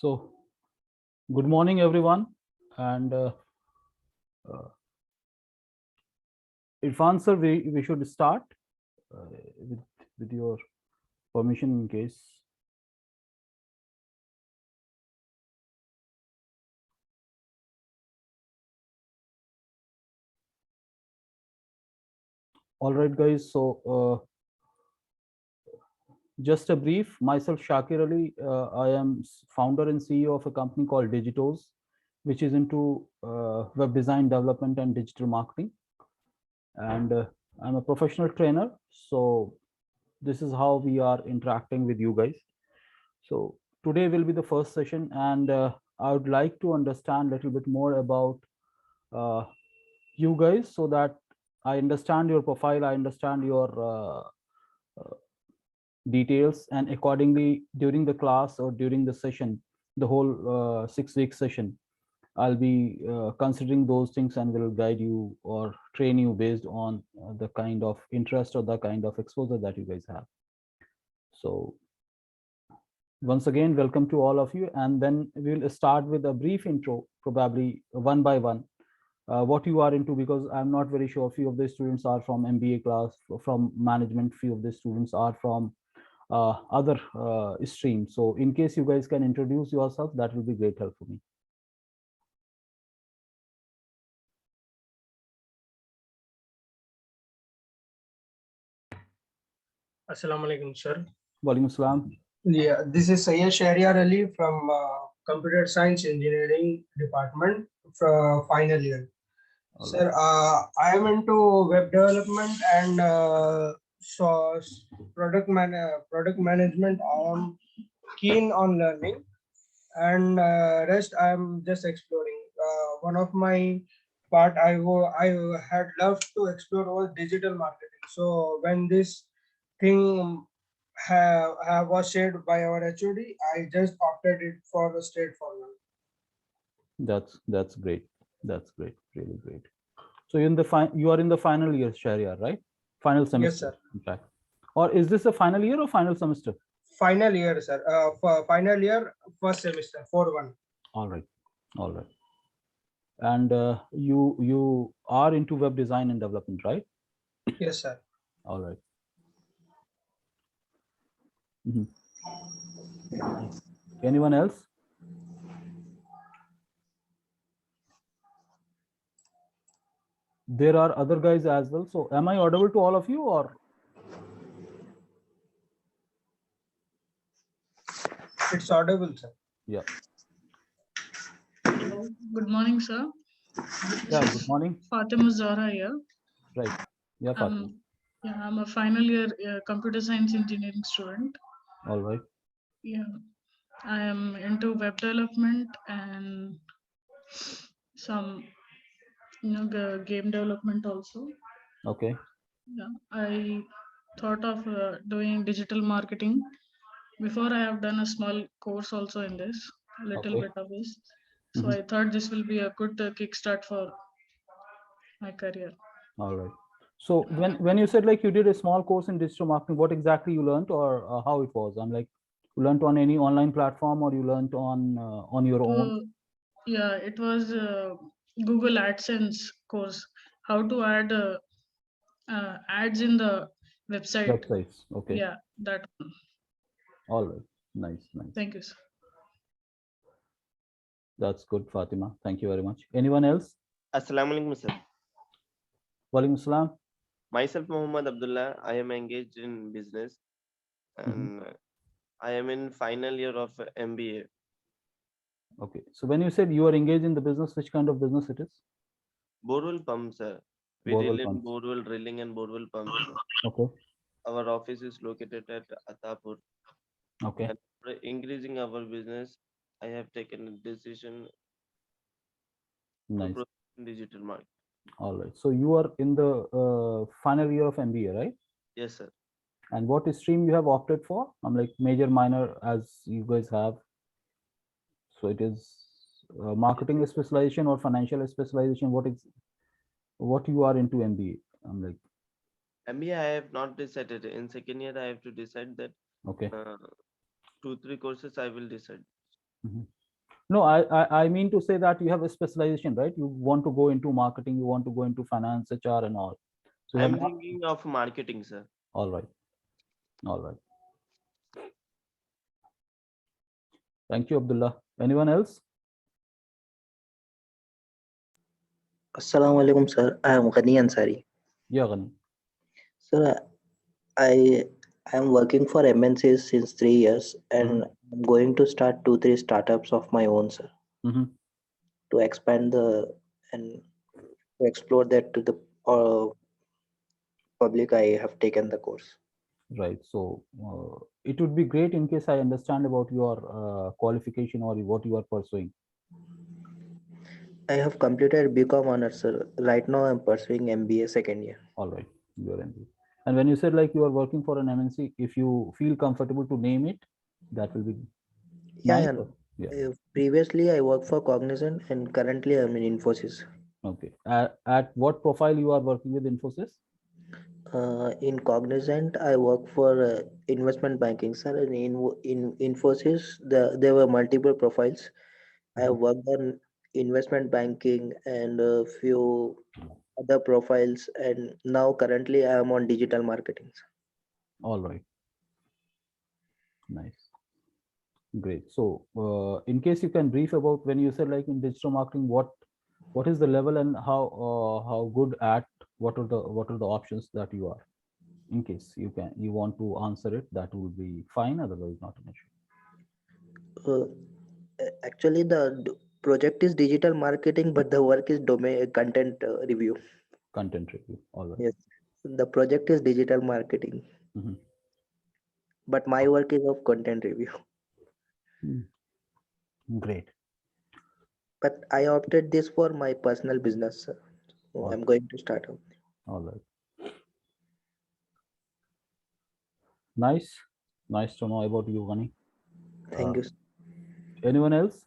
So, good morning, everyone. And uh, Irfan sir, we should start with, with your permission in case. All right, guys. So, just a brief. Myself, Shakir Ali. I am founder and CEO of a company called Digitos, which is into web design development and digital marketing. And I'm a professional trainer. So, this is how we are interacting with you guys. So today will be the first session, and I would like to understand a little bit more about uh, you guys so that I understand your profile, I understand your uh, details, and accordingly during the class or during the session, the whole 6 week session, I'll be considering those things and will guide you or train you based on the kind of interest or the kind of exposure that you guys have. So once again, welcome to all of you. And then we'll start with a brief intro, probably one by one, what you are into, because I'm not very sure. Few of the students are from MBA class, from management. Few of the students are from other streams. So in case you guys can introduce yourself, that will be great help for me. Assalamu alaikum, sir. Walaikum Assalam. Yeah, this is Sayyid Shahriar Ali from Computer Science Engineering Department, final year. All Sir, right. I am into web development and product management. I am keen on learning, and rest I am just exploring. One of my part I had loved to explore was digital marketing. So when this thing was shared by our HOD, I just opted it for the straightforward. That's great. That's great. Really great. So you are in the final year, Sharia, right? Final Yes, semester, sir. in fact. Or is this a final year or final semester? Final year, sir. For final year, first semester, 4-1. All right. All right. And you are into web design and development, right? Yes, sir. All right. Mhm. Anyone else? There are other guys as well. So am I audible to all of you, or It's audible, sir. yeah? Hello. Good morning, sir. Yeah. This Good is morning. Fatima Zahra here. Right. Yeah, Fatima. I'm a final year computer science engineering student. All right. Yeah, I am into web development and some game development also. Okay. Yeah, I thought of doing digital marketing. Before I have done a small course also in this, little Okay. bit of this. So Mhm. I thought this will be a good kickstart for my career. All right. So when you said like you did a small course in digital marketing, what exactly you learned, or how it was? I'm like, you learned on any online platform, or you learned on your own? Yeah, it was Google AdSense course. How to add ads in the website. Websites. Okay. Yeah, that one. All right. Nice. Nice. Thank you, sir. That's good, Fatima. Thank you very much. Anyone else? Assalamu alaikum, sir. Walaikum Assalam. Myself, Muhammad Abdullah. I am engaged in business and I am in final year of MBA. Okay. So when you said you are engaged in the business, which kind of business it is? Borewell pumps, sir. We Borewell deal in pumps. borewell drilling and borewell pumps. Okay. Our office is located at Atapur. Okay. And for increasing our business, I have taken a decision to Nice. proceed in digital market. All right. So you are in the final year of MBA, right? Yes, sir. And what stream you have opted for? I'm like major, minor, as you guys have. So it is marketing specialization or financial specialization. What you are into MBA? I'm like, MBA, I have not decided. In second year, I have to decide that okay. 2-3 courses I will decide. No, I mean to say that you have a specialization, right? You want to go into marketing, you want to go into finance, HR, and all. So you have I'm not. thinking of marketing, sir. All right. All right. Thank you, Abdullah. Anyone else? Assalamu alaikum, sir. I am Ghani Ansari. Yeah, Ghani. Sir, I am working for MNCs since 3 years and I'm going to start 2-3 startups of my own, sir, Mhm. to expand and to explore that to the public. I have taken the course. Right. So it would be great in case I understand about your qualification or what you are pursuing. I have completed BCom honors, sir. Right now I'm pursuing MBA second year. All right. You are MBA. And when you said like you are working for an MNC, if you feel comfortable to name it, that will be nice. Yeah, Yeah. previously I worked for Cognizant and currently I'm in Infosys. Okay. At what profile you are working with Infosys? In Cognizant, I work for investment banking, sir. And in Infosys, there were multiple profiles. I have worked on investment banking and a few other profiles, and now currently I am on digital marketing. All right. Nice. Great. So in case you can brief about when you said like in digital marketing, what is the level and how good at what are the options that you are? In case you want to answer it, that will be fine. Otherwise, not an issue. Actually, the project is digital marketing, but the work is domain content review. Content review. All right. Yes, the project is digital marketing, Mhm. but my work is of content review. Great. But I opted this for my personal business, sir. So All I'm going to start up. all right. Nice. Nice to know about you, Gani. Thank you. Anyone else?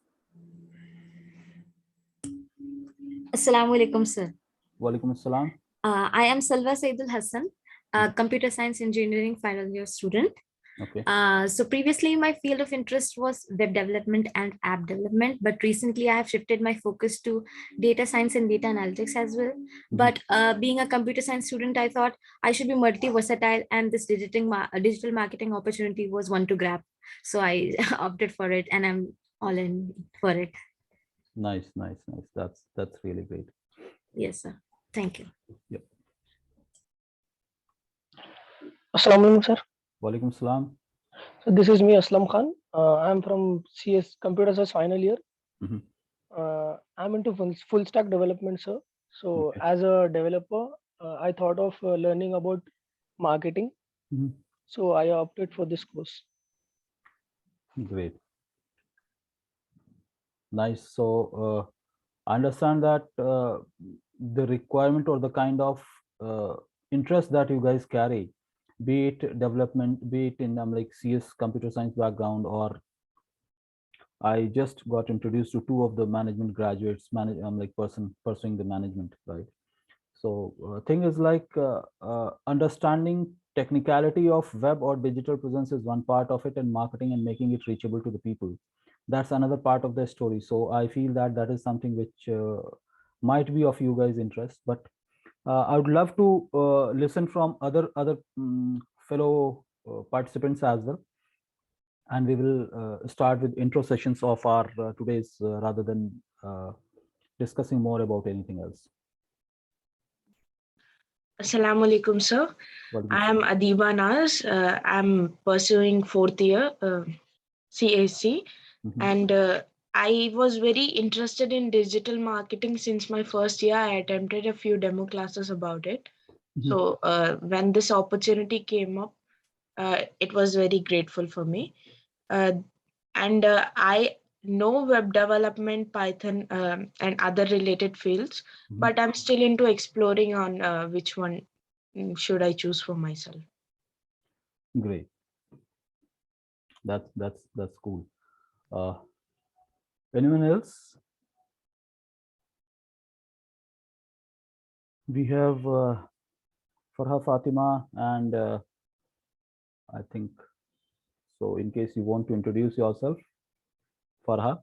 Assalamu alaikum, sir. Walaikum assalam. I am Salwa Saidul Hassan, a computer science engineering final year student. Okay. So previously my field of interest was web development and app development, but recently I have shifted my focus to data science and data analytics as well. But being a computer science student, I thought I should be multi-versatile, and this digital marketing opportunity was one to grab. So I opted for it and I'm all in for it. Nice, nice, nice. That's really great. Yes, sir. Thank you. Yep. Assalamu alaikum, sir. Walaikum assalam. So this is me, Aslam Khan. I'm from CS Computer Science final year. Mhm. I'm into full stack development, sir. So Okay. as a developer, I thought of learning about marketing. Mhm. So I opted for this course. Great. Nice. So I understand that the requirement or the kind of interest that you guys carry, be it development, be it in like CS computer science background, or I just got introduced to two of the management graduates, like person pursuing the management, right? So thing is like understanding technicality of web or digital presence is one part of it, and marketing and making it reachable to the people, that's another part of the story. So I feel that that is something which might be of you guys interest, but I would love to listen from other fellow participants as well, and we will start with intro sessions of our today's rather than discussing more about anything else. Assalamu alaikum, sir. Walaikum I am assalam. Adiba Naz. I'm pursuing fourth year CAC, Mhm. and I was very interested in digital marketing since my first year. I attempted a few demo classes about it. Mhm. So when this opportunity came up, it was very grateful for me. And I know web development, Python, and other related fields, Mhm. but I'm still into exploring on which one should I choose for myself. Great. That's cool. Anyone else? We have Farha Fatima, and I think so. In case you want to introduce yourself. Farha.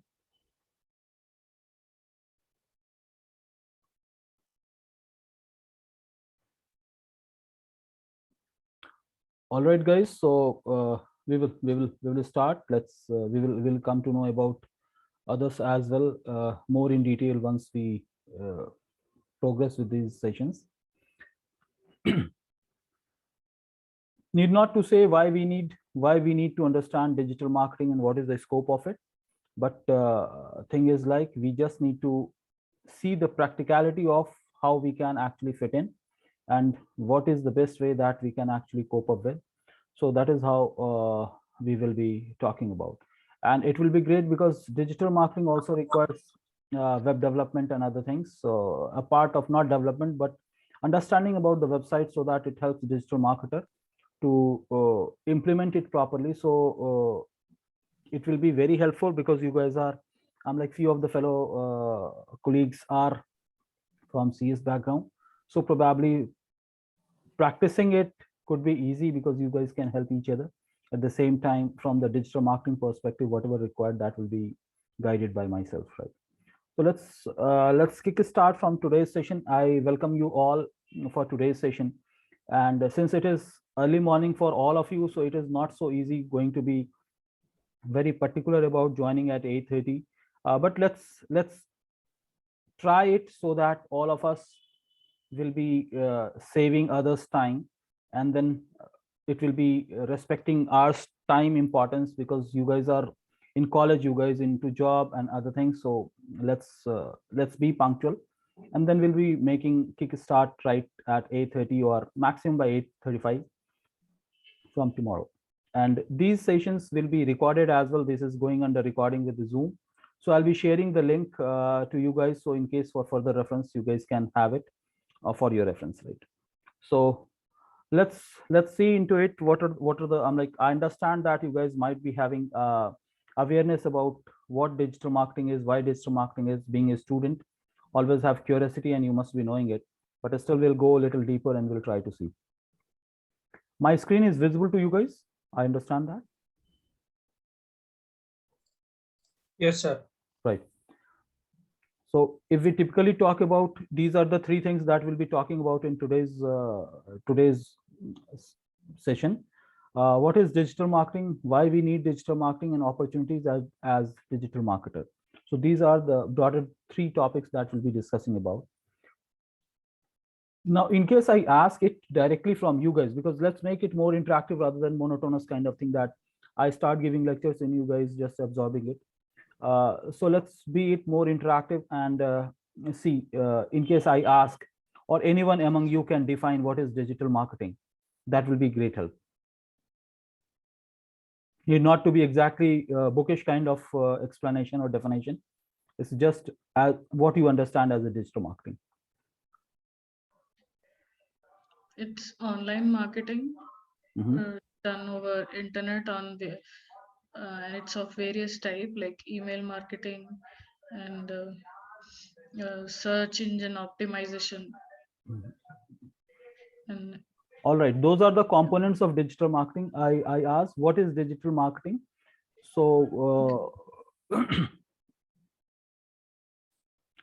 All right, guys. So we will start. We will come to know about others as well more in detail once we uh, progress with these sessions. Need not to say why we need to understand digital marketing and what is the scope of it. But thing is, like, we just need to see the practicality of how we can actually fit in and what is the best way that we can actually cope up with. So that is how we will be talking about. And it will be great because digital marketing also requires web development and other things. So a part of not development, but understanding about the website so that it helps digital marketer to implement it properly. So it will be very helpful because you guys are, I'm like, few of the fellow colleagues are from CS background. So probably practicing it could be easy because you guys can help each other. At the same time, from the digital marketing perspective, whatever required, that will be guided by myself, right? So let's kick a start from today's session. I welcome you all for today's session. And since it is early morning for all of you, so it is not so easy going to be very particular about joining at 8:30. But let's try it so that all of us will be saving others time, and then it will be respecting our time importance because you guys are in college, you guys into job and other things. So let's be punctual, and then we'll be making kick start right at 8:30 or maximum by 8:35 from tomorrow. And these sessions will be recorded as well. This is going under recording with the Zoom. So I'll be sharing the link to you guys. So in case for further reference, you guys can have it for your reference, right? So let's see into it. What are the, I'm like, I understand that you guys might be having awareness about what digital marketing is, why digital marketing is. Being a student, always have curiosity and you must be knowing it, but still we'll go a little deeper and we'll try to see. My screen is visible to you guys. I understand that. Yes, sir. Right. So if we typically talk about, these are the three things that we'll be talking about in today's session. What is digital marketing? Why we need digital marketing, and opportunities as digital marketer. So these are the broader three topics that we'll be discussing about. Now, in case I ask it directly from you guys, because let's make it more interactive rather than monotonous kind of thing that I start giving lectures and you guys just absorbing it. So let's be it more interactive and see, in case I ask, or anyone among you can define what is digital marketing, that will be great help. Need not to be exactly bookish kind of explanation or definition. It's just what you understand as a digital marketing. It's online marketing Mhm. done over internet on the and it's of various type like email marketing and search engine optimization. Mhm. And All right, those are the components of digital marketing. I asked, what is digital marketing? So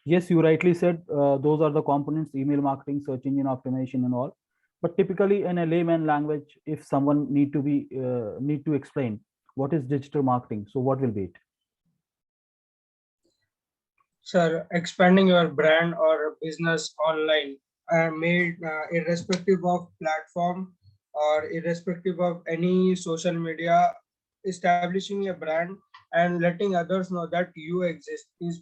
yes, you rightly said those are the components: email marketing, search engine optimization, and all. But typically, in a layman language, if someone need to explain what is digital marketing, so what will be it? Sir, expanding your brand or business online and made irrespective of platform or irrespective of any social media, establishing a brand and letting others know that you exist is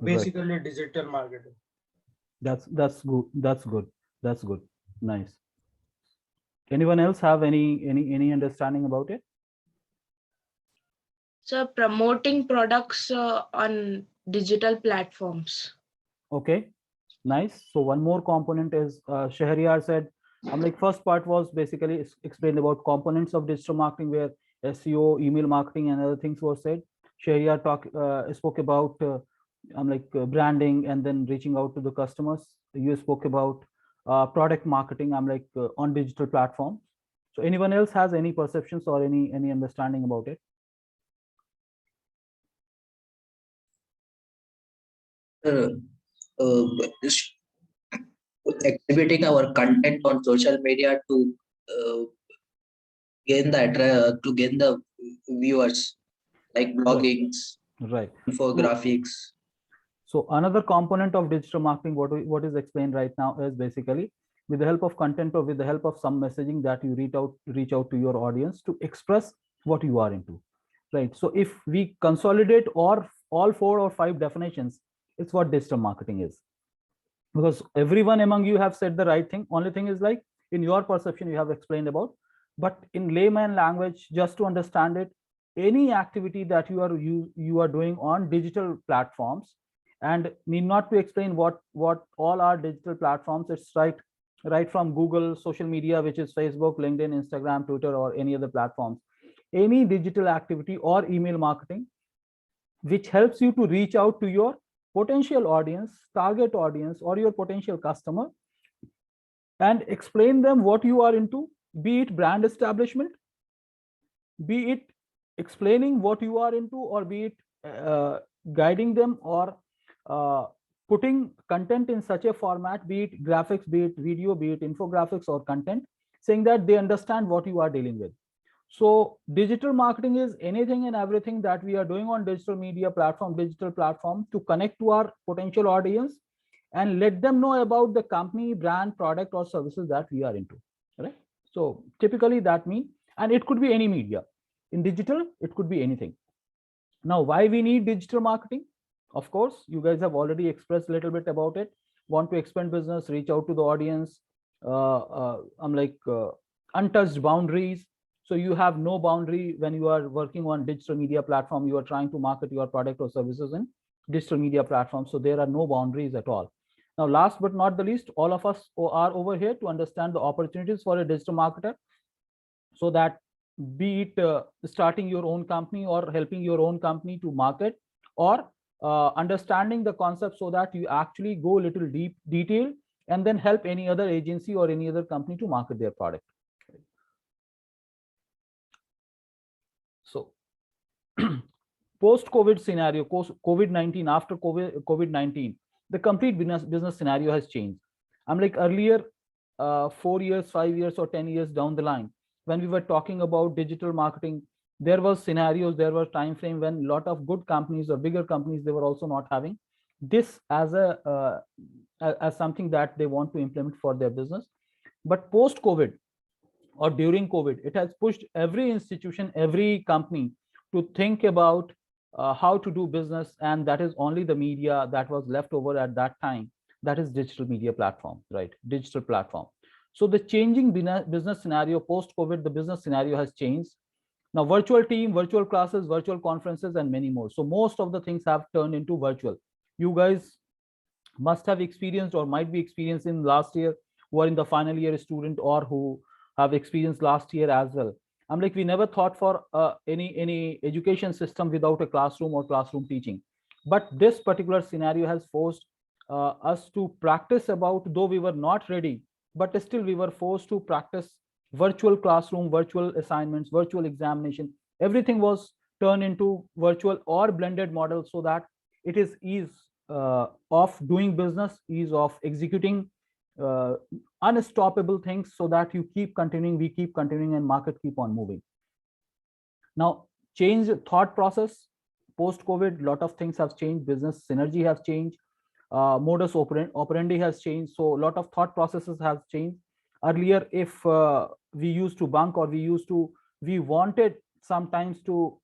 basically digital marketing. That's good. That's good. That's good. Nice. Anyone else have any understanding about it? So promoting products on digital platforms. Okay, nice. So one more component is Shahryar said. I'm like, first part was basically explained about components of digital marketing, where SEO, email marketing, and other things were said. Shahryar spoke about I'm like branding and then reaching out to the customers. You spoke about product marketing. I'm like on digital platforms. So anyone else has any perceptions or any understanding about it? uh, uh, sh- exhibiting our content on social media to uh, to gain the viewers, like bloggings, Right. infographics. So another component of digital marketing, what is explained right now is basically with the help of content or with the help of some messaging that you reach out to your audience to express what you are into, right? So if we consolidate or all 4 or 5 definitions, it's what digital marketing is. Because everyone among you have said the right thing. Only thing is like in your perception you have explained about, but in layman language, just to understand it, any activity that you are doing on digital platforms, and need not to explain what all are digital platforms. It's right from Google, social media, which is Facebook, LinkedIn, Instagram, Twitter, or any other platforms. Any digital activity or email marketing which helps you to reach out to your potential audience, target audience, or your potential customer, and explain them what you are into, be it brand establishment, be it explaining what you are into, or be it guiding them, or putting content in such a format, be it graphics, be it video, be it infographics or content, saying that they understand what you are dealing with. So digital marketing is anything and everything that we are doing on digital media platform, digital platform, to connect to our potential audience and let them know about the company, brand, product, or services that we are into, right? So typically that means, and it could be any media. In digital, it could be anything. Now, why we need digital marketing? Of course, you guys have already expressed a little bit about it. Want to expand business, reach out to the audience. I'm like untouched boundaries. So you have no boundary when you are working on digital media platform. You are trying to market your product or services in digital media platform. So there are no boundaries at all. Now, last but not the least, all of us are over here to understand the opportunities for a digital marketer, so that be it starting your own company or helping your own company to market, or understanding the concept so that you actually go a little deep detail and then help any other agency or any other company to market their product. So post-COVID scenario, COVID-19, after COVID-19, the complete business scenario has changed. I'm like earlier, 4 years, 5 years, or 10 years down the line, when we were talking about digital marketing, there was scenarios, there were time frame when a lot of good companies or bigger companies, they were also not having this as as something that they want to implement for their business. But post-COVID or during COVID, it has pushed every institution, every company to think about how to do business, and that is only the media that was left over at that time. That is digital media platform, right? Digital platform. So the changing business scenario post-COVID, the business scenario has changed. Now, virtual team, virtual classes, virtual conferences, and many more. So most of the things have turned into virtual. You guys must have experienced or might be experienced in last year, who are in the final year student or who have experienced last year as well. I'm like, we never thought for any education system without a classroom or classroom teaching. But this particular scenario has forced us to practice about, though we were not ready, but still we were forced to practice virtual classroom, virtual assignments, virtual examination. Everything was turned into virtual or blended model, so that it is ease of doing business, ease of executing unstoppable things, so that you keep continuing, we keep continuing, and market keep on moving. Now, change thought process. Post COVID, lot of things have changed. Business synergy has changed. Modus operandi has changed. So a lot of thought processes have changed. Earlier, if we used to bunk, or we wanted sometimes to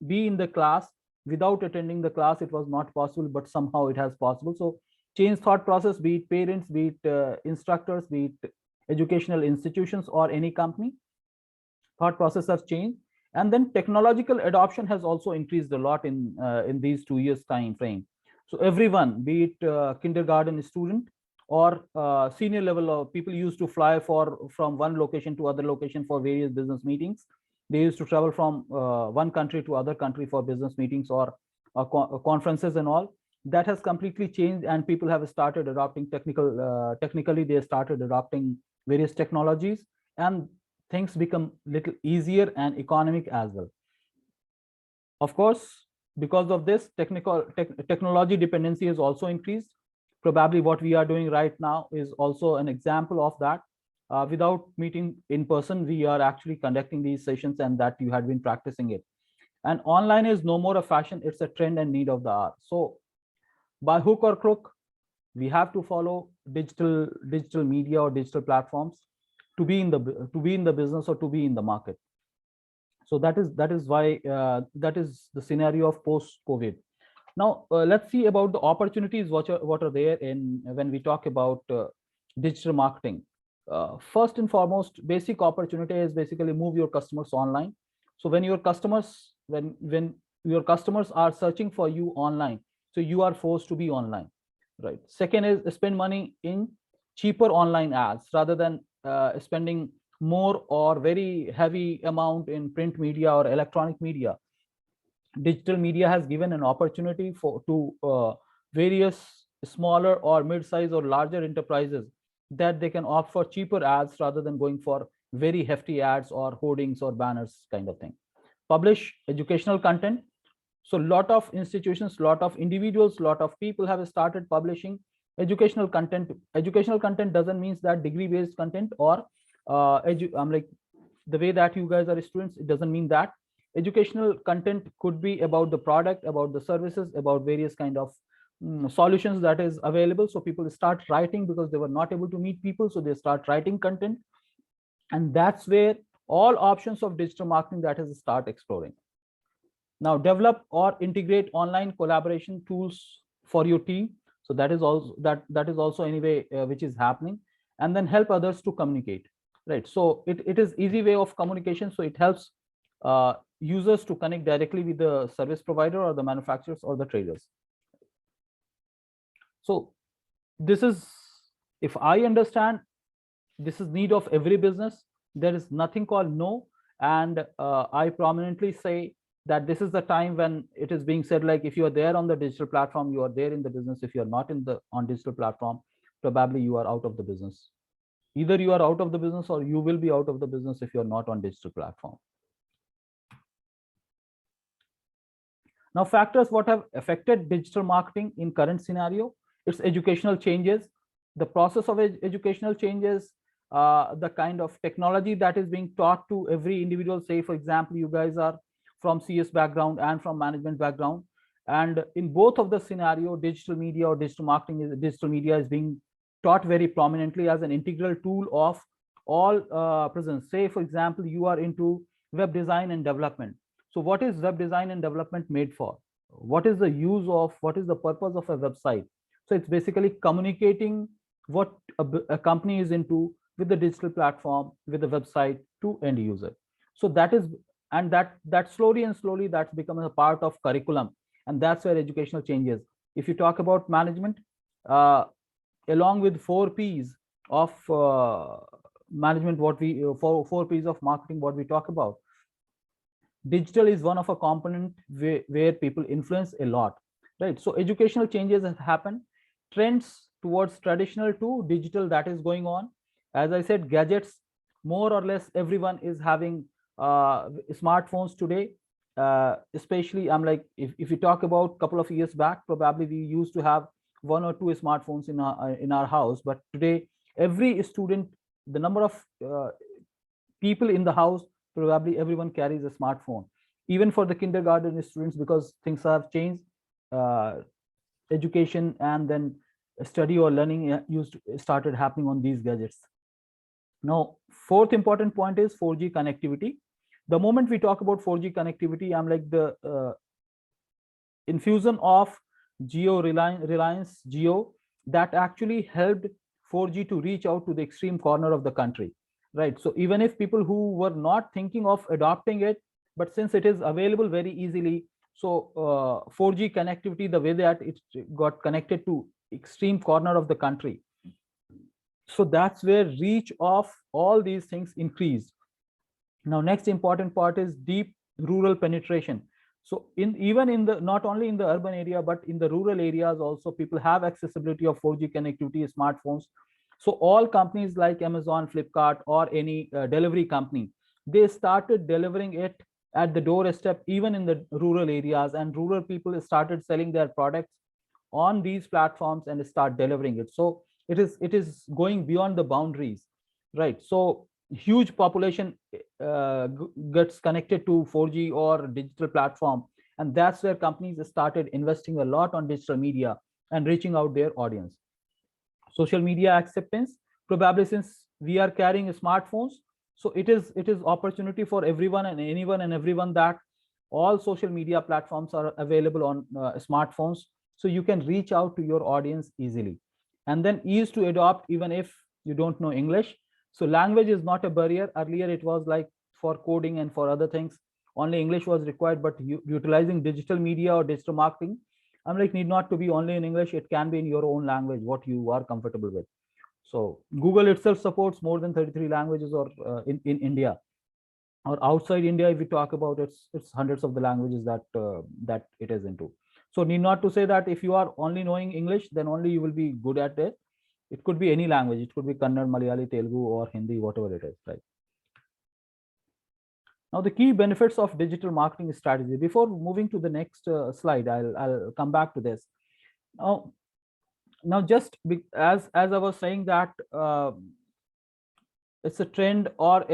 be in the class without attending the class, it was not possible, but somehow it has possible. So change thought process, be it parents, be it instructors, be it educational institutions or any company, thought process has changed. And then technological adoption has also increased a lot in these 2 years time frame. So everyone, be it kindergarten student or senior level of people, used to fly from one location to other location for various business meetings. They used to travel from one country to other country for business meetings or conferences and all. That has completely changed, and people have started adopting technically they started adopting various technologies, and things become little easier and economic as well. Of course, because of this, technology dependency has also increased. Probably what we are doing right now is also an example of that. Without meeting in person, we are actually conducting these sessions, and that you had been practicing it. And online is no more a fashion, it's a trend and need of the hour. So by hook or crook, we have to follow digital media or digital platforms to be in the business or to be in the market. So that is why that is the scenario of post COVID. Now let's see about the opportunities what are there in when we talk about digital marketing. First and foremost, basic opportunity is basically move your customers online. So when your customers are searching for you online, so you are forced to be online, right? Second is spend money in cheaper online ads rather than spending more or very heavy amount in print media or electronic media. Digital media has given an opportunity to various smaller or mid-size or larger enterprises that they can opt for cheaper ads rather than going for very hefty ads or hoardings or banners kind of thing. Publish educational content. So lot of institutions, lot of individuals, lot of people have started publishing educational content. Educational content doesn't mean that degree-based content or like the way that you guys are students, it doesn't mean that. Educational content could be about the product, about the services, about various kind of solutions that is available. So people start writing because they were not able to meet people, so they start writing content, and that's where all options of digital marketing that is start exploring. Now develop or integrate online collaboration tools for your team. So that is also that is also anyway which is happening. And then help others to communicate, right? So it is easy way of communication, so it helps users to connect directly with the service provider or the manufacturers or the traders. So this is, if I understand, this is need of every business. There is nothing called no. And I prominently say that this is the time when it is being said, like, if you are there on the digital platform, you are there in the business. If you are not on digital platform, probably you are out of the business. Either you are out of the business or you will be out of the business if you are not on digital platform. Now, factors what have affected digital marketing in current scenario, it's educational changes, the process of educational changes, the kind of technology that is being taught to every individual. Say, for example, you guys are from CS background and from management background, and in both of the scenario, digital media or digital marketing, digital media is being taught very prominently as an integral tool of all presence. Say, for example, you are into web design and development. So what is web design and development made for? What is the use of, what is the purpose of a website? So it's basically communicating what a company is into with the digital platform, with the website to end user. So that is, and that slowly that's becoming a part of curriculum, and that's where educational changes. If you talk about management, along with 4 P's of management, what we four P's of marketing, what we talk about, digital is one of a component where people influence a lot, right? So educational changes have happened, trends towards traditional to digital, that is going on. As I said, gadgets, more or less everyone is having smartphones today. Especially, I'm like, if you talk about a couple of years back, probably we used to have 1 or 2 smartphones in our house, but today every student, the number of people in the house, probably everyone carries a smartphone, even for the kindergarten students, because things have changed. Education and then study or learning started happening on these gadgets. Now, 4th important point is 4G connectivity. The moment we talk about 4G connectivity, I'm like the infusion of Reliance Jio, that actually helped 4G to reach out to the extreme corner of the country, right? So even if people who were not thinking of adopting it, but since it is available very easily, so 4G connectivity, the way that it got connected to extreme corner of the country, so that's where reach of all these things increased. Now, next important part is deep rural penetration. So even in the, not only in the urban area, but in the rural areas also, people have accessibility of 4G connectivity, smartphones. So all companies like Amazon, Flipkart, or any delivery company, they started delivering it at the doorstep, even in the rural areas, and rural people started selling their products on these platforms and start delivering it. So it is going beyond the boundaries, right? So huge population gets connected to 4G or digital platform, and that's where companies started investing a lot on digital media and reaching out their audience. Social media acceptance, probably since we are carrying smartphones, so it is opportunity for everyone and anyone and everyone that all social media platforms are available on smartphones, so you can reach out to your audience easily. And then ease to adopt, even if you don't know English. So language is not a barrier. Earlier it was like for coding and for other things only English was required, but utilizing digital media or digital marketing, I'm like, need not to be only in English, it can be in your own language, what you are comfortable with. So Google itself supports more than 33 languages, or in India or outside India, if we talk about it's hundreds of the languages that it is into. So need not to say that if you are only knowing English, then only you will be good at it. It could be any language. It could be Kannada, Malayali, Telugu, or Hindi, whatever it is, right? Now, the key benefits of digital marketing strategy. Before moving to the next slide, I'll come back to this. Now just as I was saying that it's a trend or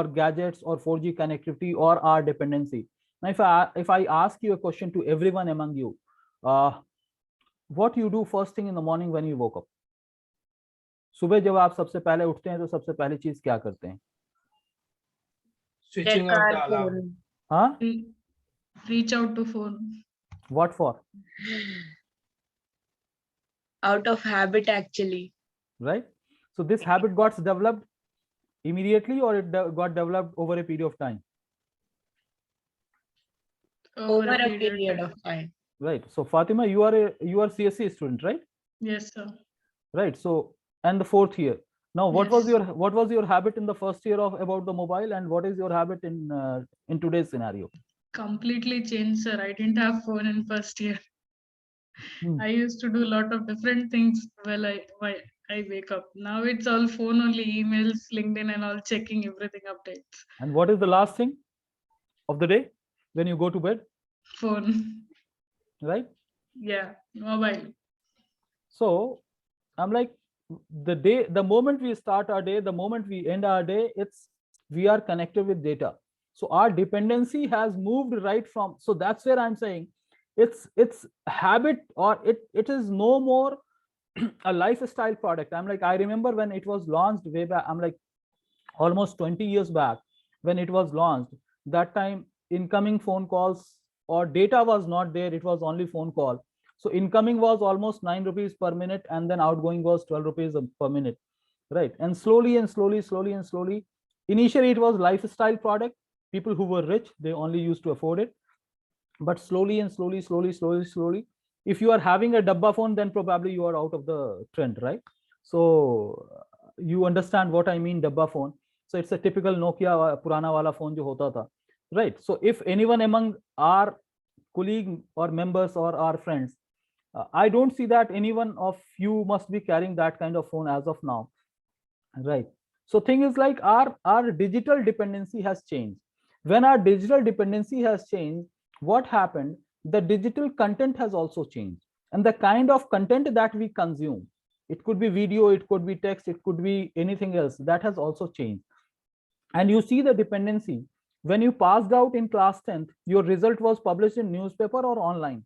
gadgets or 4G connectivity or our dependency. Now, if I ask you a question to everyone among you, what you do first thing in the morning when you woke up? सुबह जब आप सबसे पहले उठते हैं तो सबसे पहली चीज क्या करते हैं? Switching Check off our the alarm. phone. हाँ? Reach out to phone. What for? Out of habit, actually. Right. So this habit got developed immediately, or it got developed over a period of time? Over a period of time. Right. So Fatima, you are CSC student, right? Yes, sir. Right. So, and the fourth year. Now, what was your habit in the first year of about the mobile, and what is your habit in today's scenario? Completely changed, sir. I didn't have phone in first year. I used to do a lot of different things while I wake up. Now it's all phone only, emails, LinkedIn, and all, checking everything updates. And what is the last thing of the day when you go to bed? Phone. Right. Yeah, mobile. So I'm like, the moment we start our day, the moment we end our day, we are connected with data. So our dependency has moved right from, so that's where I'm saying it's habit, or it is no more a lifestyle product. I'm like, I remember when it was launched way back, I'm like almost 20 years back when it was launched. That time incoming phone calls or data was not there, it was only phone call. So incoming was almost 9 rupees per minute, and then outgoing was 12 rupees per minute, right? And slowly, initially it was lifestyle product. People who were rich, they only used to afford it. But slowly, if you are having a dabba phone, then probably you are out of the trend, right? So you understand what I mean, dabba phone. So it's a typical Nokia purana wala phone jo hota tha, right? So if anyone among our colleague or members or our friends, I don't see that anyone of you must be carrying that kind of phone as of now, right? So thing is like our digital dependency has changed. When our digital dependency has changed, what happened? The digital content has also changed, and the kind of content that we consume, it could be video, it could be text, it could be anything else, that has also changed. And you see the dependency when you passed out in class 10th, your result was published in newspaper or online?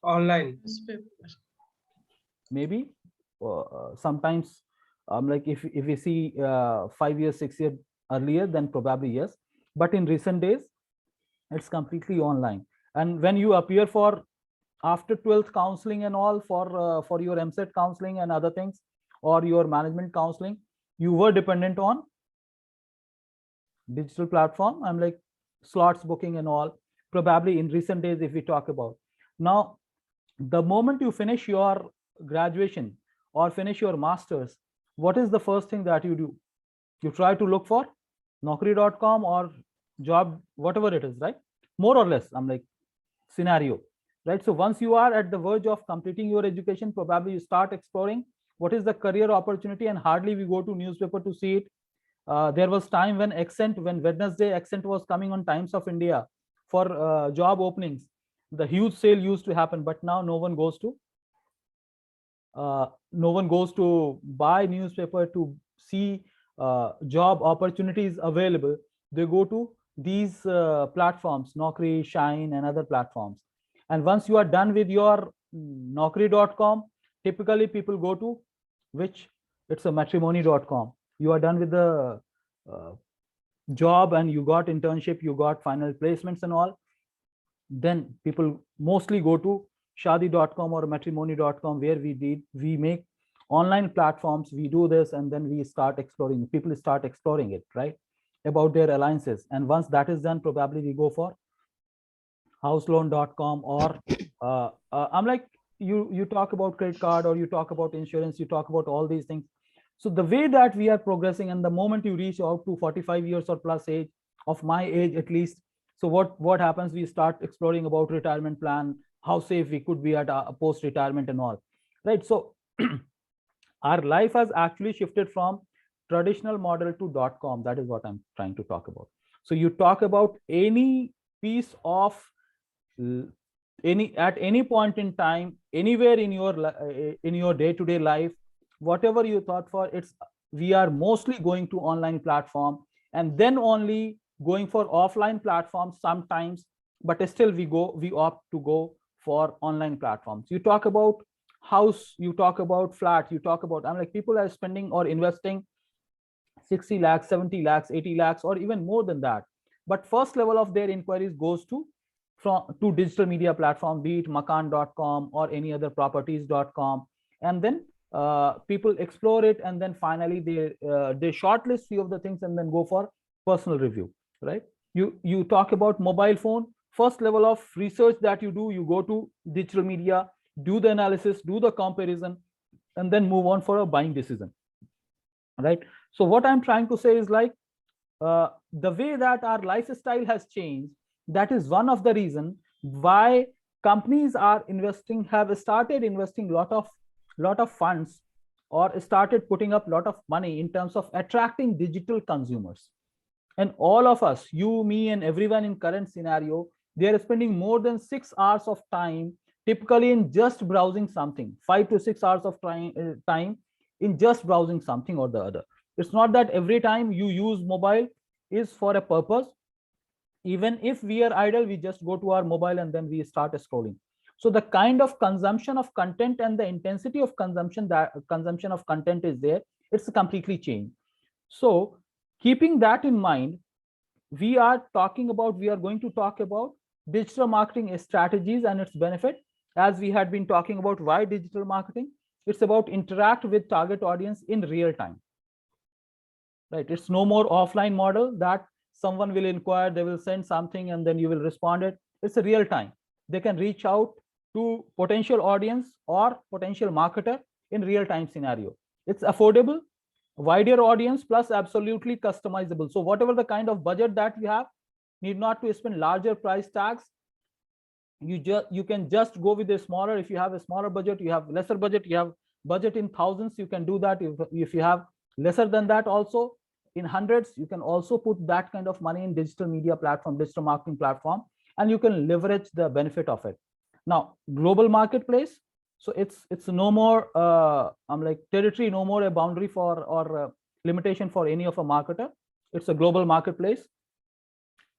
Online. Maybe sometimes like if we see 5 years, 6 years earlier, then probably yes, but in recent days it's completely online. And when you appear for after 12th counseling and all, for your MSET counseling and other things, or your management counseling, you were dependent on digital platform. I'm like slots booking and all, probably in recent days, if we talk about. Now the moment you finish your graduation or finish your masters, what is the first thing that you do? You try to look for naukri.com or job, whatever it is, right? More or less, I'm like scenario, right? So once you are at the verge of completing your education, probably you start exploring what is the career opportunity, and hardly we go to newspaper to see it. There was time when Wednesday Accent was coming on Times of India for job openings. The huge sale used to happen, but now no one goes to buy newspaper to see job opportunities available. They go to these platforms, Naukri, Shine, and other platforms. And once you are done with your Naukri.com, typically people go to which? It's a matrimony.com. You are done with the job and you got internship, you got final placements and all. Then people mostly go to shadi.com or matrimony.com, where we make online platforms. We do this and then we start exploring. People start exploring it, right? About their alliances. And once that is done, probably we go for houseloan.com or I'm like, you talk about credit card, or you talk about insurance, you talk about all these things. So the way that we are progressing, and the moment you reach out to 45 years or plus age, of my age at least, so what happens? We start exploring about retirement plan, how safe we could be at a post retirement and all, right? So our life has actually shifted from traditional model to .com. That is what I'm trying to talk about. So you talk about any piece of at any point in time, anywhere in your day-to-day life, whatever you thought for, we are mostly going to online platform, and then only going for offline platforms sometimes, but still we opt to go for online platforms. You talk about house, you talk about flat, you talk about, I'm like, people are spending or investing 60 lakhs, 70 lakhs, 80 lakhs, or even more than that. But first level of their inquiries goes to digital media platform, be it makan.com or any other properties.com. And then people explore it, and then finally they shortlist few of the things and then go for personal review, right? You talk about mobile phone, first level of research that you do, you go to digital media, do the analysis, do the comparison, and then move on for a buying decision, right? So what I'm trying to say is like, the way that our lifestyle has changed, that is one of the reason why companies have started investing lot of funds, or started putting up a lot of money in terms of attracting digital consumers. And all of us, you, me, and everyone in current scenario, they are spending more than 6 hours of time typically in just browsing something, 5 to 6 hours of time in just browsing something or the other. It's not that every time you use mobile is for a purpose. Even if we are idle, we just go to our mobile and then we start scrolling. So the kind of consumption of content and the intensity of consumption of content is there, it's completely changed. So keeping that in mind, we are going to talk about digital marketing strategies and its benefit. As we had been talking about why digital marketing, it's about interact with target audience in real time, right? It's no more offline model that someone will inquire, they will send something and then you will respond it. It's a real time. They can reach out to potential audience or potential marketer in real time scenario. It's affordable, wider audience, plus absolutely customizable. So whatever the kind of budget that you have, need not to spend larger price tags. You can just go with a smaller. If you have a smaller budget, you have lesser budget, you have budget in thousands, you can do that. If you have lesser than that, also in hundreds, you can also put that kind of money in digital media platform, digital marketing platform, and you can leverage the benefit of it. Now, global marketplace. So it's no more I'm like territory, no more a boundary for or a limitation for any of a marketer. It's a global marketplace.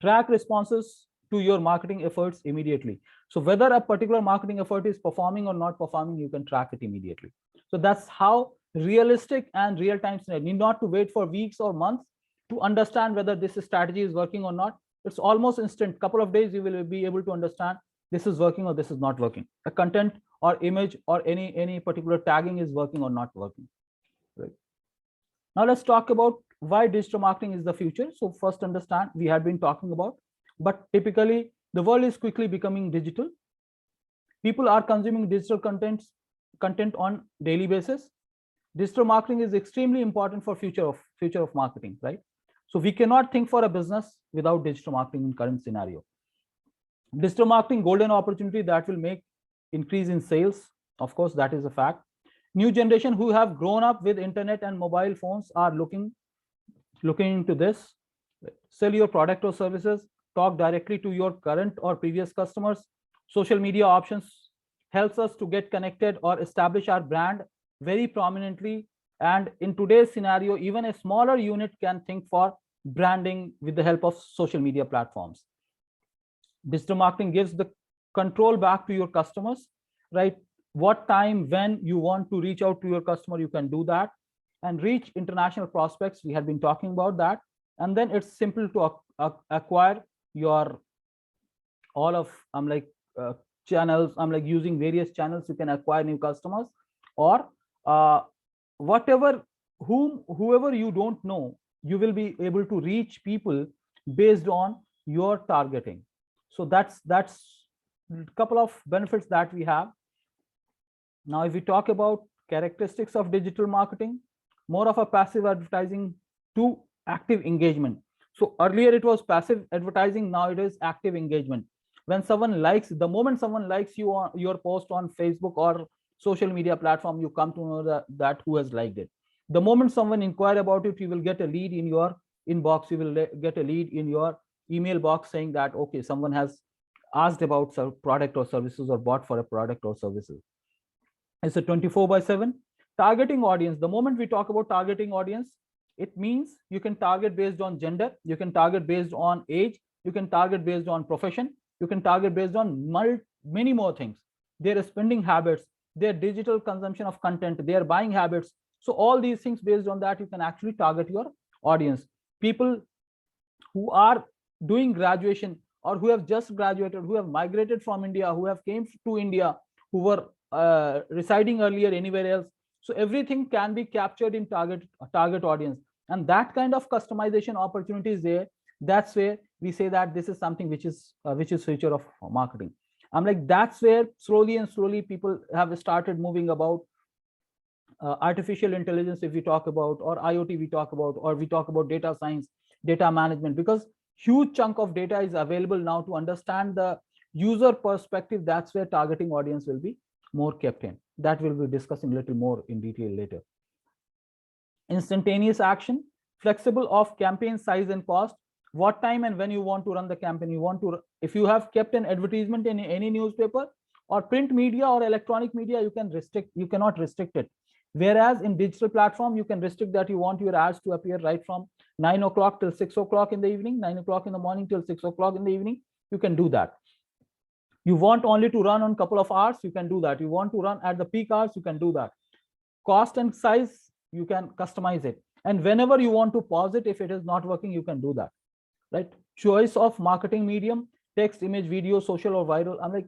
Track responses to your marketing efforts immediately. So whether a particular marketing effort is performing or not performing, you can track it immediately. So that's how realistic and real-time scenario. Need not to wait for weeks or months to understand whether this strategy is working or not. It's almost instant. Couple of days you will be able to understand this is working or this is not working. A content or image or any particular tagging is working or not working. Right. Now let's talk about why digital marketing is the future. So first understand, we had been talking about, but typically the world is quickly becoming digital. People are consuming digital content on daily basis. Digital marketing is extremely important for future of marketing, right? So we cannot think for a business without digital marketing in current scenario. Digital marketing, golden opportunity that will make increase in sales. Of course, that is a fact. New generation who have grown up with internet and mobile phones are looking looking into this. Sell your product or services, talk directly to your current or previous customers. Social media options helps us to get connected or establish our brand very prominently. And in today's scenario, even a smaller unit can think for branding with the help of social media platforms. Digital marketing gives the control back to your customers, right? What time, when you want to reach out to your customer, you can do that. And reach international prospects, we have been talking about that. And then it's simple to acquire your all of channels. I'm like using various channels, you can acquire new customers, or whoever you don't know, you will be able to reach people based on your targeting. So that's a couple of benefits that we have. Now, if we talk about characteristics of digital marketing, more of a passive advertising to active engagement. So earlier it was passive advertising, now it is active engagement. When someone likes, the moment someone likes you on your post on Facebook or social media platform, you come to know that who has liked it. The moment someone inquire about it, you will get a lead in your inbox, you will get a lead in your email box saying that, okay, someone has asked about some product or services or bought for a product or services. It's a 24/7 targeting audience. The moment we talk about targeting audience, it means you can target based on gender, you can target based on age, you can target based on profession, you can target based on many more things. Their spending habits, their digital consumption of content, their buying habits. So all these things, based on that, you can actually target your audience. People who are doing graduation or who have just graduated, who have migrated from India, who have came to India, who were residing earlier anywhere else. So everything can be captured in target audience, and that kind of customization opportunity is there. That's where we say that this is something which is future of marketing. I'm like, that's where slowly people have started moving about artificial intelligence, if we talk about, or IoT we talk about, or we talk about data science, data management, because huge chunk of data is available now to understand the user perspective. That's where targeting audience will be more kept in. That we'll be discussing a little more in detail later. Instantaneous action, flexible of campaign size and cost, what time and when you want to run the campaign. You want to, if you have kept an advertisement in any newspaper or print media or electronic media, you cannot restrict it. Whereas in digital platform, you can restrict that you want your ads to appear right from 9 o'clock till 6 o'clock in the evening, 9 o'clock in the morning till 6 o'clock in the evening. You can do that. You want only to run on a couple of hours, you can do that. You want to run at the peak hours, you can do that. Cost and size, you can customize it. And whenever you want to pause it, if it is not working, you can do that, right? Choice of marketing medium, text, image, video, social or viral. I'm like,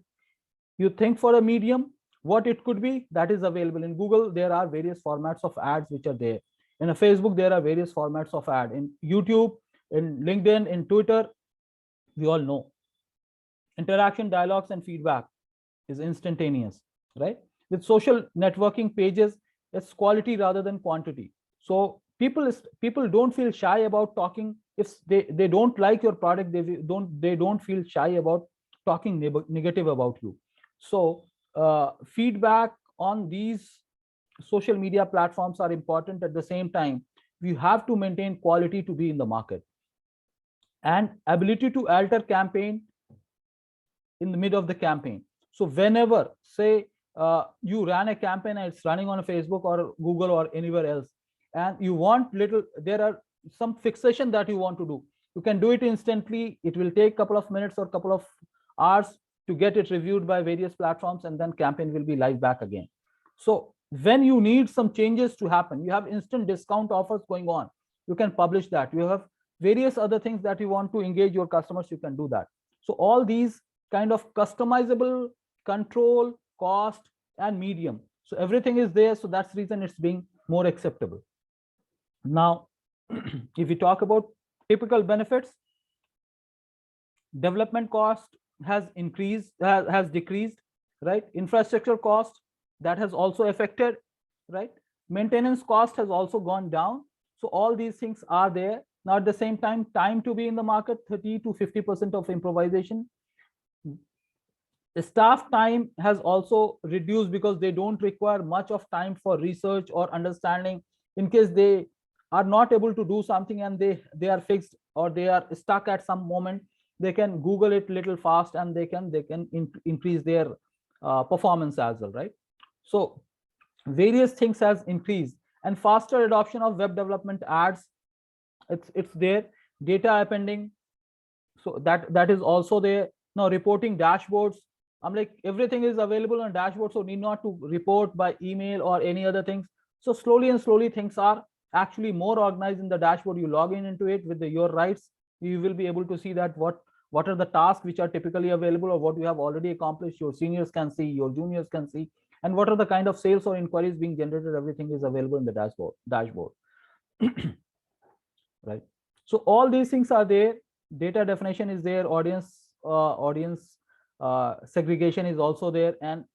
you think for a medium, what it could be, that is available. In Google, there are various formats of ads which are there. In a Facebook, there are various formats of ad. In YouTube, in LinkedIn, in Twitter, we all know. Interaction, dialogues, and feedback is instantaneous, right? With social networking pages, it's quality rather than quantity. So people don't feel shy about talking. If they don't like your product, they don't feel shy about talking negative about you. So feedback on these social media platforms are important. At the same time, we have to maintain quality to be in the market, and ability to alter campaign in the mid of the campaign. So whenever, say, you ran a campaign and it's running on a Facebook or Google or anywhere else, and you want there are some fixation that you want to do, you can do it instantly. It will take a couple of minutes or a couple of hours to get it reviewed by various platforms, and then campaign will be live back again. So when you need some changes to happen, you have instant discount offers going on, you can publish that. You have various other things that you want to engage your customers, you can do that. So all these kind of customizable, control, cost, and medium. So everything is there. So that's the reason it's being more acceptable. Now, if we talk about typical benefits, development cost has decreased, right? Infrastructure cost, that has also affected, right? Maintenance cost has also gone down. So all these things are there. Now, at the same time to be in the market, 30 to 50% of improvisation. The staff time has also reduced because they don't require much of time for research or understanding. In case they are not able to do something and they are fixed or they are stuck at some moment, they can Google it little fast and they can increase their performance as well, right? So various things has increased, and faster adoption of web development ads, it's there. Data appending, so that is also there. Now reporting dashboards, I'm like, everything is available on dashboard, so need not to report by email or any other things. So slowly and slowly things are actually more organized in the dashboard. You log in into it with your rights, you will be able to see that what are the tasks which are typically available or what you have already accomplished, your seniors can see, your juniors can see, and what are the kind of sales or inquiries being generated. Everything is available in the dashboard. Right, so all these things are there. Data definition is there, audience segregation is also there, and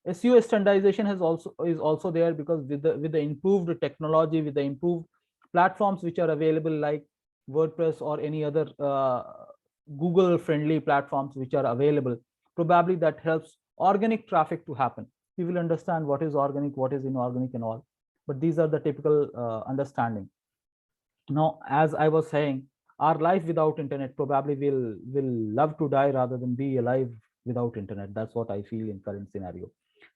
SEO standardization is also there, because with the improved technology, with the improved platforms which are available like WordPress or any other Google friendly platforms which are available, probably that helps organic traffic to happen. We will understand what is organic, what is inorganic and all, but these are the typical understanding. Now, as I was saying, our life without internet, probably will love to die rather than be alive without internet. That's what I feel in current scenario.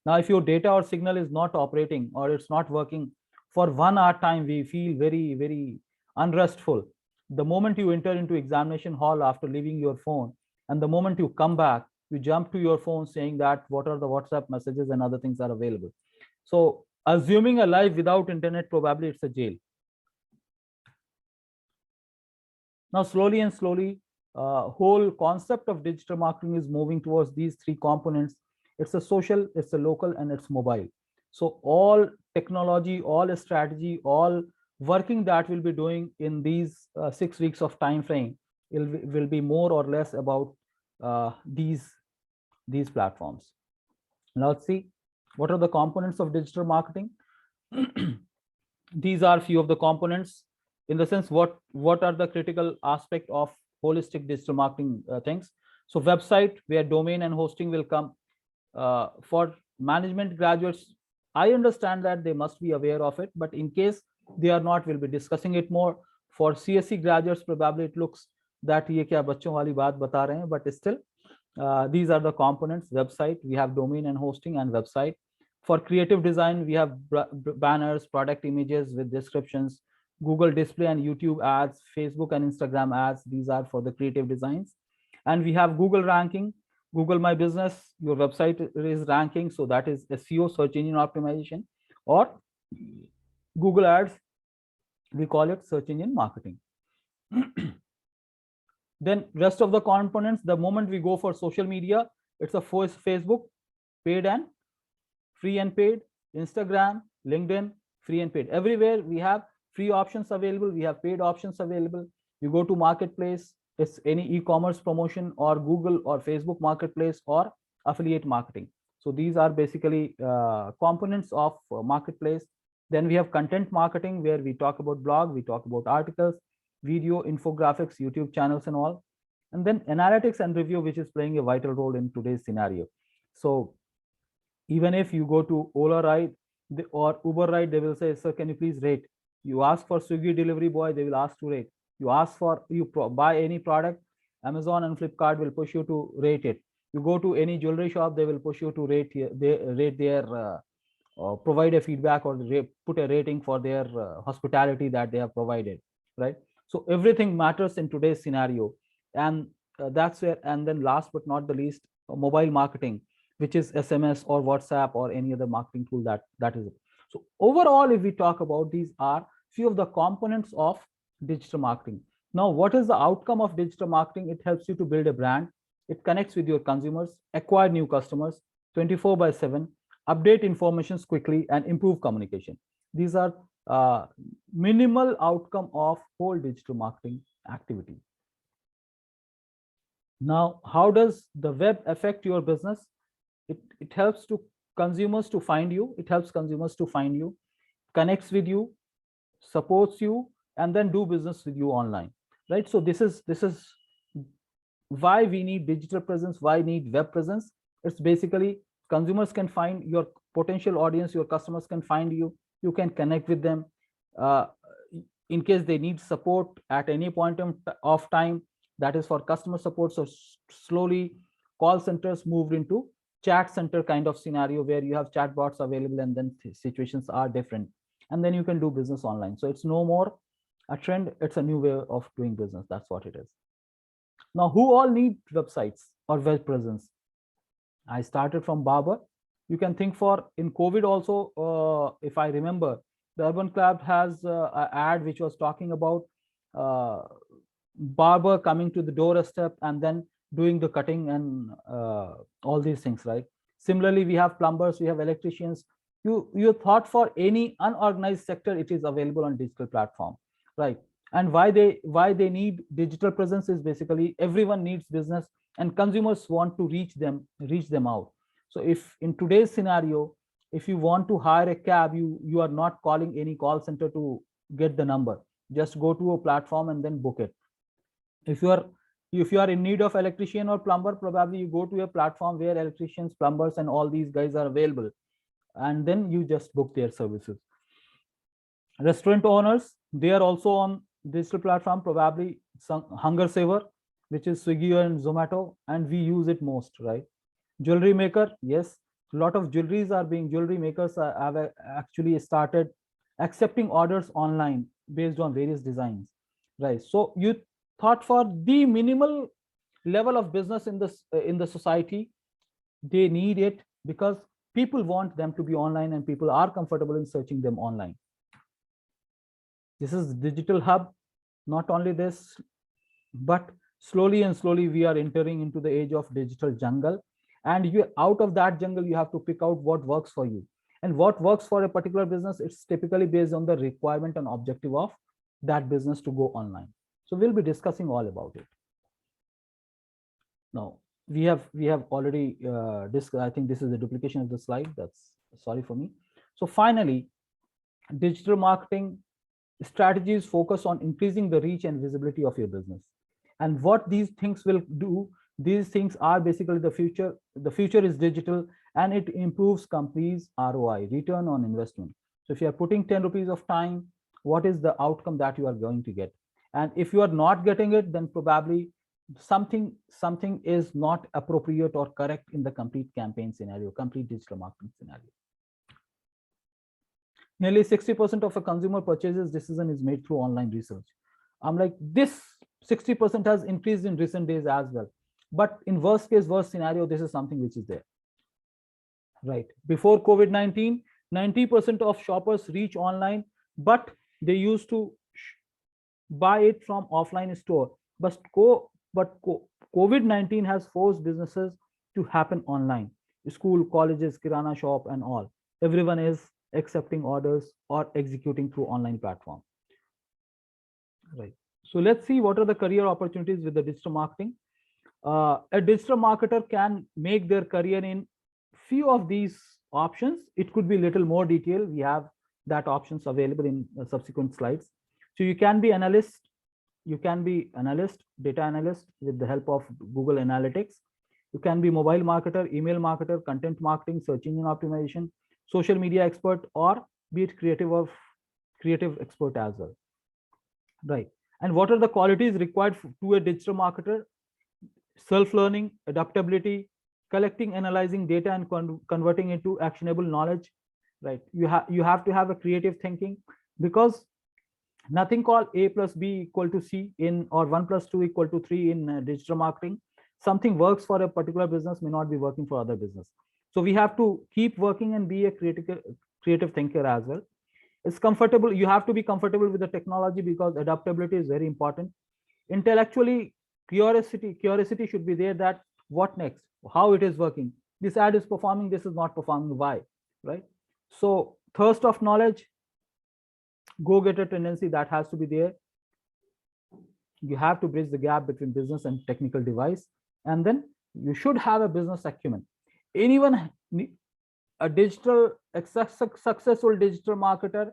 Now, if your data or signal is not operating or it's not working for 1 hour time, we feel very, very unrestful. The moment you enter into examination hall after leaving your phone, and the moment you come back, you jump to your phone saying that what are the WhatsApp messages and other things are available. So assuming a life without internet, probably it's a jail. Now, slowly and slowly, whole concept of digital marketing is moving towards these three components. It's a social, it's a local, and it's mobile. So all technology, all strategy, all working that we'll be doing in these 6 weeks of time frame will be more or less about these platforms. Now let's see what are the components of digital marketing. These are few of the components, in the sense what are the critical aspect of holistic digital marketing things. So website, where domain and hosting will come. For management graduates, I understand that they must be aware of it, but in case they are not, we'll be discussing it more. For CSE graduates, probably it looks that ye kya bachon wali baat bata rahe hain, but still these are the components. Website, we have domain and hosting and website. For creative design, we have banners, product images with descriptions, Google display and YouTube ads, Facebook and Instagram ads. These are for the creative designs. And we have Google ranking, Google My Business, your website is ranking, so that is SEO, search engine optimization, or Google ads, we call it search engine marketing. Then rest of the components, the moment we go for social media, it's a Facebook, paid and free and paid, Instagram, LinkedIn, free and paid. Everywhere we have free options available, we have paid options available. You go to marketplace, it's any e-commerce promotion or Google or Facebook marketplace or affiliate marketing. So these are basically components of marketplace. Then we have content marketing, where we talk about blog, we talk about articles, video, infographics, YouTube channels and all. And then analytics and review, which is playing a vital role in today's scenario. So even if you go to Ola ride or Uber ride, they will say, sir, can you please rate? You ask for Swiggy delivery boy, they will ask to rate. You ask for, buy any product, Amazon and Flipkart will push you to rate it. You go to any jewelry shop, they will push you to rate their provide a feedback or put a rating for their hospitality that they have provided, right? So everything matters in today's scenario, and that's where. And then last but not the least, mobile marketing, which is SMS or WhatsApp or any other marketing tool that is it. So overall, if we talk about, these are few of the components of digital marketing. Now, what is the outcome of digital marketing? It helps you to build a brand. It connects with your consumers, acquire new customers 24/7, update informations quickly, and improve communication. These are minimal outcome of whole digital marketing activity. Now, how does the web affect your business? It helps to consumers to find you. It helps consumers to find you, connects with you, supports you, and then do business with you online, right? So this is why we need digital presence, why need web presence. It's basically consumers can find your potential audience, your customers can find you, you can connect with them. in case they need support at any point of time, that is for customer support. So slowly call centers moved into chat center kind of scenario where you have chatbots available, and then situations are different, and then you can do business online. So it's no more a trend, it's a new way of doing business. That's what it is. Now, who all need websites or web presence? I started from barber. You can think for in COVID also, if I remember, the Urban Club has an ad which was talking about uh, barber coming to the doorstep and then doing the cutting and all these things, right? Similarly, we have plumbers, we have electricians. You thought for any unorganized sector, it is available on digital platform, right? And why they need digital presence is basically everyone needs business, and consumers want to reach them out. So if in today's scenario, if you want to hire a cab, you are not calling any call center to get the number. Just go to a platform and then book it. If you are in need of electrician or plumber, probably you go to a platform where electricians, plumbers, and all these guys are available, and then you just book their services. Restaurant owners, they are also on digital platform, probably some Hunger Saver, which is Swiggy and Zomato, and we use it most, right? Jewelry maker, yes, a lot of jewelry makers have actually started accepting orders online based on various designs, right? So you thought for the minimal level of business in the society, they need it because people want them to be online and people are comfortable in searching them online. This is digital hub. Not only this, but slowly and slowly we are entering into the age of digital jungle, and you out of that jungle you have to pick out what works for you. And what works for a particular business, it's typically based on the requirement and objective of that business to go online. So we'll be discussing all about it. Now we have already discussed. I think this is a duplication of the slide. That's sorry for me. So finally, digital marketing strategies focus on increasing the reach and visibility of your business. And what these things will do, these things are basically the future. The future is digital, and it improves companies' ROI, return on investment. So if you are putting 10 rupees of time, what is the outcome that you are going to get? And if you are not getting it, then probably something is not appropriate or correct in the complete campaign scenario, complete digital marketing scenario. Nearly 60% of a consumer purchases decision is made through online research. I'm like, this 60% has increased in recent days as well. But in worst scenario, this is something which is there. Right. Before COVID-19, 90% of shoppers reach online, but they used to buy it from offline store. But COVID-19 has forced businesses to happen online. School, colleges, kirana shop, and all. Everyone is accepting orders or executing through online platform. Right. So let's see what are the career opportunities with the digital marketing. A digital marketer can make their career in few of these options. It could be little more detail. We have that options available in subsequent slides. So you can be analyst, data analyst with the help of Google Analytics. You can be mobile marketer, email marketer, content marketing, search engine optimization, social media expert, or be it creative expert as well. Right. And what are the qualities required to a digital marketer? Self-learning, adaptability, collecting, analyzing data and converting it to actionable knowledge. Right. You have to have a creative thinking, because nothing called A plus B equal to C in, or 1 plus 2 equal to 3 in digital marketing. Something works for a particular business may not be working for other business. So we have to keep working and be a creative thinker as well. It's comfortable. You have to be comfortable with the technology, because adaptability is very important. Intellectually, curiosity should be there, that what next, how it is working. This ad is performing, this is not performing, why, right? So thirst of knowledge, go-getter tendency, that has to be there. You have to bridge the gap between business and technical device, and then you should have a business acumen. Anyone, a successful digital marketer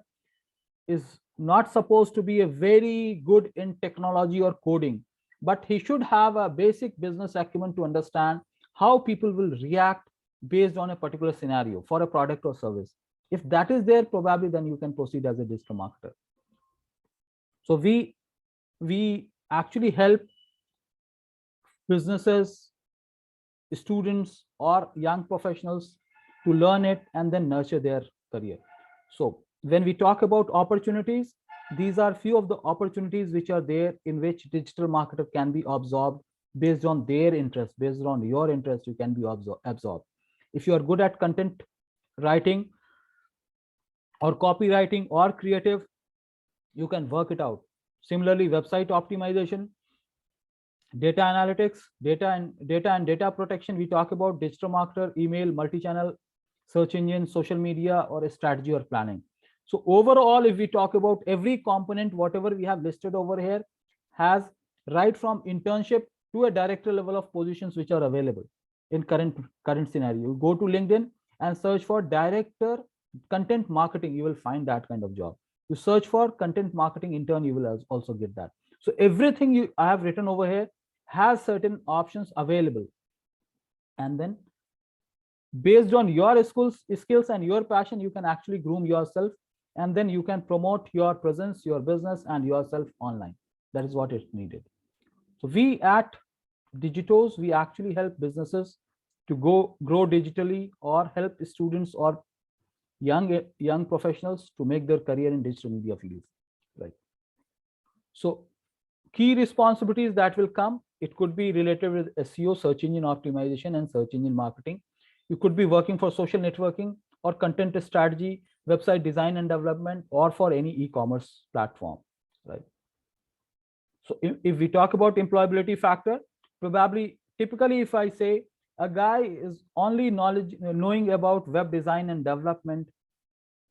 is not supposed to be a very good in technology or coding, but he should have a basic business acumen to understand how people will react based on a particular scenario for a product or service. If that is there, probably then you can proceed as a digital marketer. So we actually help businesses, students, or young professionals to learn it and then nurture their career. So when we talk about opportunities, these are few of the opportunities which are there in which digital marketer can be absorbed based on their interest, based on your interest. You can be absorbed. If you are good at content writing or copywriting or creative, you can work it out. Similarly, website optimization, data analytics, data and data protection. We talk about digital marketer, email, multi-channel, search engine, social media, or a strategy or planning. So overall, if we talk about every component, whatever we have listed over here has right from internship to a director level of positions which are available in current scenario. You go to LinkedIn and search for director content marketing, you will find that kind of job. You search for content marketing intern, you will also get that. So everything I have written over here has certain options available, and then based on your skills and your passion, you can actually groom yourself, and then you can promote your presence, your business, and yourself online. That is what is needed. So we at Digitos, we actually help businesses to grow digitally, or help students or young professionals to make their career in digital media fields, right? So key responsibilities that will come, it could be related with SEO, search engine optimization, and search engine marketing. You could be working for social networking or content strategy, website design and development, or for any e-commerce platform, right? So if we talk about employability factor, probably typically if I say a guy is only knowing about web design and development,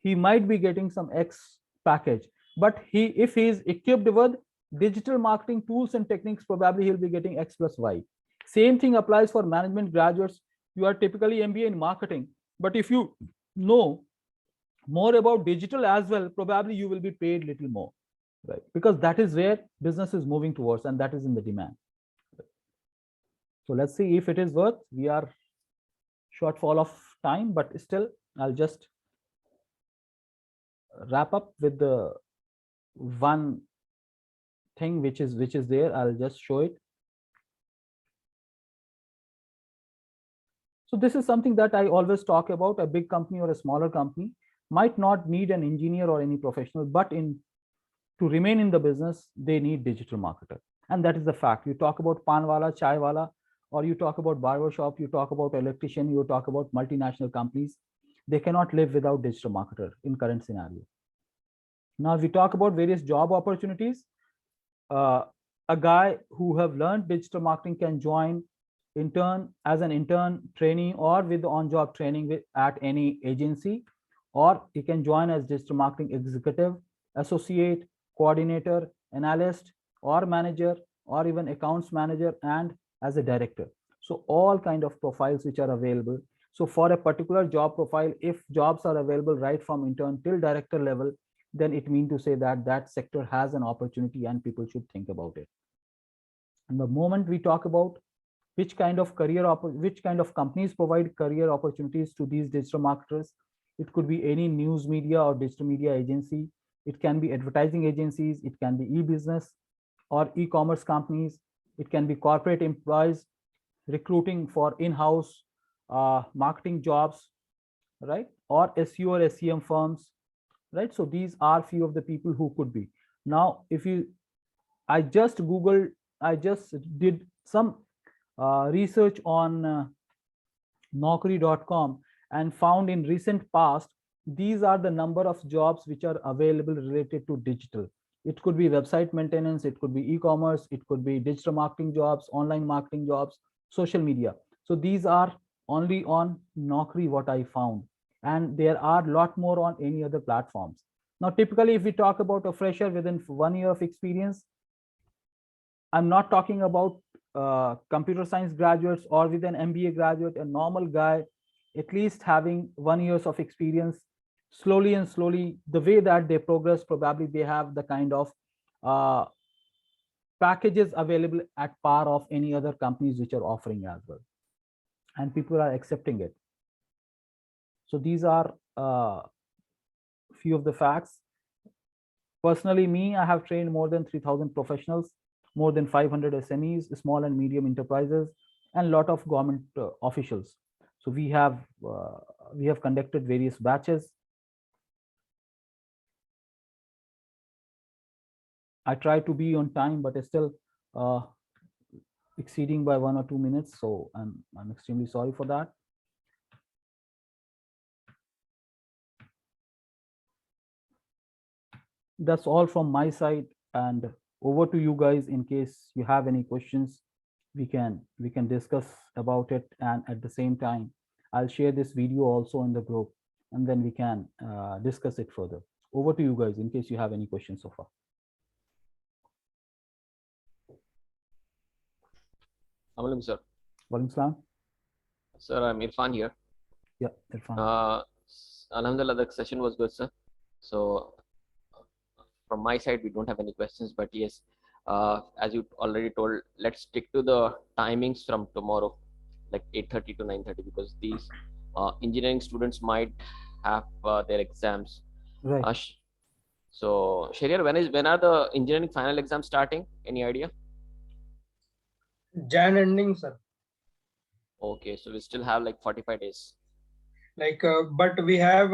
he might be getting some X package, but if he is equipped with digital marketing tools and techniques, probably he'll be getting X plus Y. Same thing applies for management graduates. You are typically MBA in marketing, but if you know more about digital as well, probably you will be paid little more, right? Because that is where business is moving towards, and that is in the demand. So let's see if it is worth. We are shortfall of time, but still I'll just wrap up with the one thing which is there. I'll just show it. So this is something that I always talk about. A big company or a smaller company might not need an engineer or any professional, but to remain in the business, they need digital marketer. And that is the fact. You talk about panwala, chaiwala, or you talk about barber shop, you talk about electrician, you talk about multinational companies. They cannot live without digital marketer in current scenario. Now, we talk about various job opportunities. A guy who have learned digital marketing can join as an intern, trainee, or with on-job training at any agency, or he can join as digital marketing executive, associate, coordinator, analyst, or manager, or even accounts manager, and as a director. So all kind of profiles which are available. So for a particular job profile, if jobs are available right from intern till director level, then it means to say that that sector has an opportunity and people should think about it. And the moment we talk about which kind of companies provide career opportunities to these digital marketers, it could be any news media or digital media agency. It can be advertising agencies. It can be e-business or e-commerce companies. It can be corporate employees recruiting for in-house marketing jobs, right? Or SEO or SEM firms, right? So these are few of the people who could be. Now, I just did some research on Naukri.com and found in recent past, these are the number of jobs which are available related to digital. It could be website maintenance, it could be e-commerce, it could be digital marketing jobs, online marketing jobs, social media. So these are only on Naukri what I found, and there are a lot more on any other platforms. Now, typically, if we talk about a fresher within 1 year of experience, I'm not talking about computer science graduates or with an MBA graduate, a normal guy, at least having 1 year of experience. Slowly and slowly, the way that they progress, probably they have the kind of packages available at par of any other companies which are offering as well, and people are accepting it. So these are few of the facts. Personally, I have trained more than 3,000 professionals, more than 500 SMEs, small and medium enterprises, and lot of government officials. So we have conducted various batches. I try to be on time, but still exceeding by 1 or 2 minutes. So I'm extremely sorry for that. That's all from my side, and over to you guys. In case you have any questions, we can discuss about it, and at the same time I'll share this video also in the group, and then we can discuss it further. Over to you guys in case you have any questions so far. Assalamualaikum, sir. Walaikum salam. Sir, I'm Irfan here. Yeah, Irfan. Alhamdulillah, the session was good, sir. So from my side, we don't have any questions, but yes, as you already told, let's stick to the timings from tomorrow, like 8:30 to 9:30, because these engineering students might have their exams. Right. So Shahriar, when are the engineering final exams starting? Any idea? Jan ending, sir. Okay, so we still have like 45 days. Like, but we have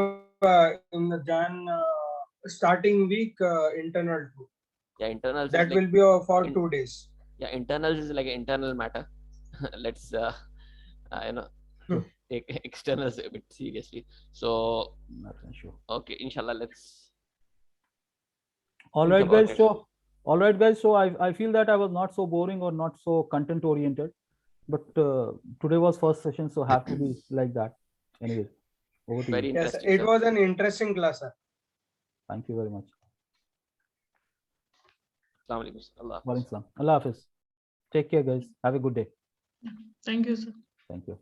in the Jan starting week internal too. Yeah, internals. That is will like, be for 2 days. Yeah, internals is like an internal matter. Let's take externals a bit seriously. So Not sure. okay, inshallah, let's. All think right, about guys. it. So, all right, guys. So I feel that I was not so boring or not so content oriented, but today was first session, so have to be like that. Anyways, over to Very you. Yes, interesting. it sir. was an interesting class, sir. Thank you very much. Assalamu alaikum. Allah Hafiz. Walaikum salam. Allah Hafiz. Take care, guys. Have a good day. Thank you, sir. Thank you.